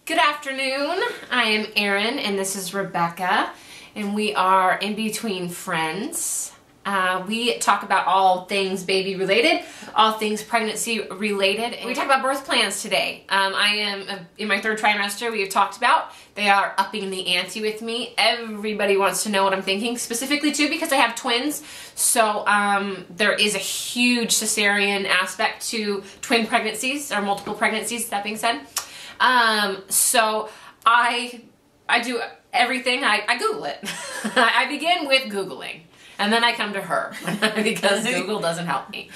Good afternoon. I am Erin and this is Rebecca, and we are in between friends. We talk about all things baby related, all things pregnancy related. We talk about birth plans today. I am in my third trimester. We have talked about they are upping the ante with me. Everybody wants to know what I'm thinking, specifically too because I have twins. So there is a huge cesarean aspect to twin pregnancies or multiple pregnancies, that being said. So I do everything. I Google it. I begin with Googling. And then I come to her because Google doesn't help me.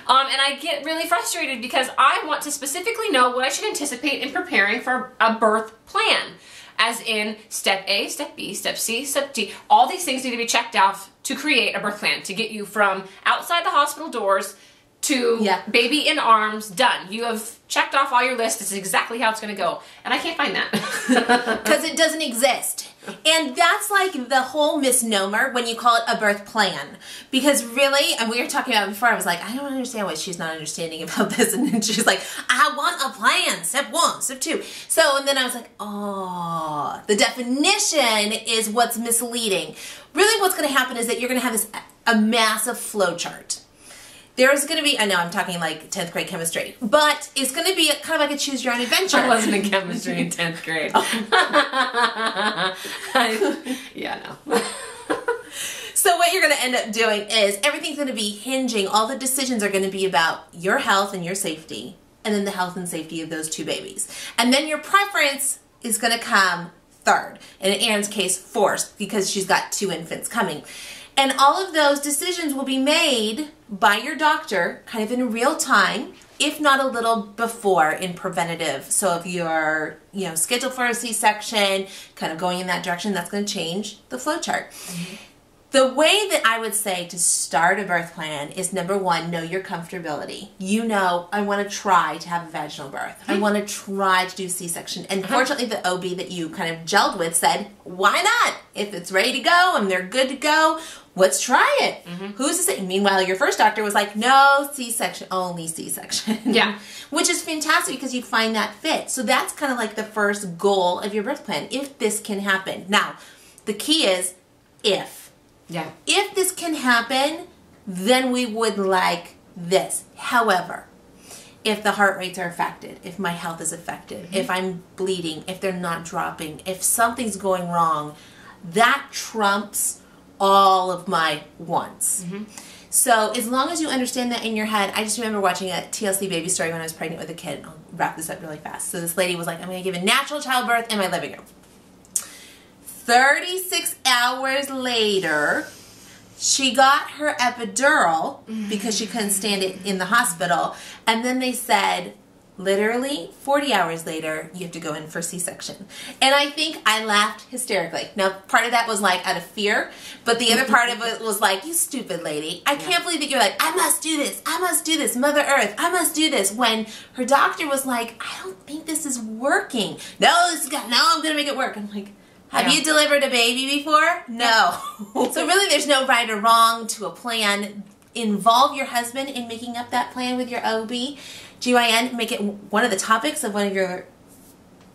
And I get really frustrated because I want to specifically know what I should anticipate in preparing for a birth plan. As in step A, step B, step C, step D. All these things need to be checked off to create a birth plan, to get you from outside the hospital doors to baby in arms, done. You have checked off all your lists. This is exactly how it's going to go. And I can't find that. Because it doesn't exist. And that's like the whole misnomer when you call it a birth plan. Because really, and we were talking about it before, I was like, I don't understand why she's not understanding about this. And then she's like, I want a plan, step 1, step 2. So, and then I was like, oh, the definition is what's misleading. Really what's going to happen is that you're going to have a massive flow chart. There's going to be, I know I'm talking like 10th grade chemistry, but it's going to be kind of like a choose your own adventure. I wasn't in chemistry in 10th grade. No. So what you're going to end up doing is everything's going to be hinging, all the decisions are going to be about your health and your safety, and then the health and safety of those two babies. And then your preference is going to come third, and in Erin's case, fourth, because she's got 2 infants coming. And all of those decisions will be made by your doctor kind of in real time, if not a little before in preventative. So if you're, scheduled for a C-section, kind of going in that direction, that's going to change the flow chart. Mm-hmm. The way that I would say to start a birth plan is, number 1, know your comfortability. I want to try to have a vaginal birth. I want to try to do C-section. And fortunately, the OB that you kind of gelled with said, why not? If it's ready to go and they're good to go, let's try it. Who's to say? Meanwhile, your first doctor was like, no C-section, only C-section. Yeah. Which is fantastic because you find that fit. So that's kind of like the first goal of your birth plan, if this can happen. Now, the key is if. Yeah. If this can happen, then we would like this. However, if the heart rates are affected, if my health is affected, if I'm bleeding, if they're not dropping, if something's going wrong, that trumps all of my wants. So as long as you understand that in your head, I just remember watching a TLC baby story when I was pregnant with a kid. I'll wrap this up really fast. So this lady was like, I'm going to give a natural childbirth in my living room. 36 hours later, she got her epidural because she couldn't stand it in the hospital. And then they said, literally 40 hours later, you have to go in for C-section. And I think I laughed hysterically. Now, part of that was like out of fear, but the other part of it was like, you stupid lady. I can't believe that you're like, I must do this. I must do this. Mother Earth, I must do this. When her doctor was like, I don't think this is working. No, I'm going to make it work. I'm like, have you delivered a baby before? No. So really there's no right or wrong to a plan. Involve your husband in making up that plan with your OB. GYN, make it one of the topics of one of your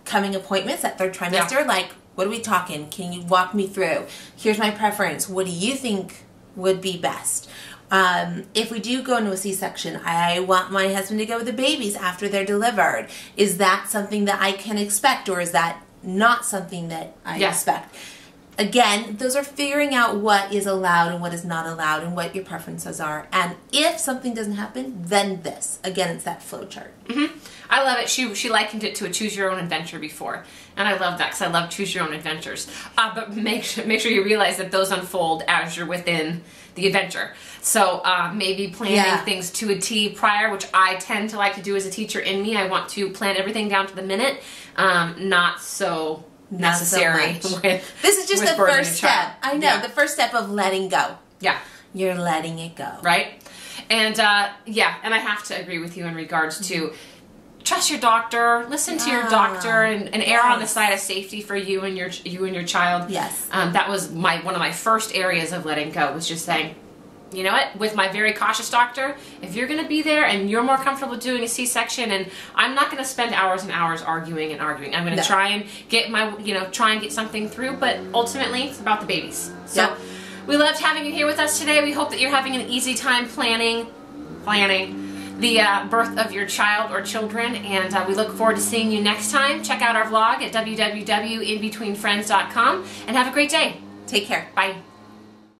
coming appointments at 3rd trimester. Yeah. Like, what are we talking? Can you walk me through? Here's my preference. What do you think would be best? If we do go into a C-section, I want my husband to go with the babies after they're delivered. Is that something that I can expect, or is that not something that I expect? Again, those are figuring out what is allowed and what is not allowed and what your preferences are. And if something doesn't happen, then this. Again, it's that flow chart. I love it. She likened it to a choose your own adventure before. And I love that because I love choose your own adventures. But make sure you realize that those unfold as you're within the adventure. So maybe planning things to a T prior, which I tend to like to do as a teacher in me. I want to plan everything down to the minute. Not so necessary. So this is just the first step. I know, the first step of letting go. Yeah. You're letting it go. Right? And and I have to agree with you in regards to trust your doctor, listen to your doctor, and err on the side of safety for you and your child. Yes. That was one of my first areas of letting go, was just saying, you know what, with my very cautious doctor, if you're going to be there and you're more comfortable doing a C-section, and I'm not going to spend hours and hours arguing and arguing. I'm going to try and get my, try and get something through, but ultimately it's about the babies. So we loved having you here with us today. We hope that you're having an easy time planning the birth of your child or children, and we look forward to seeing you next time. Check out our vlog at www.inbetweenfriends.com and have a great day. Take care. Bye.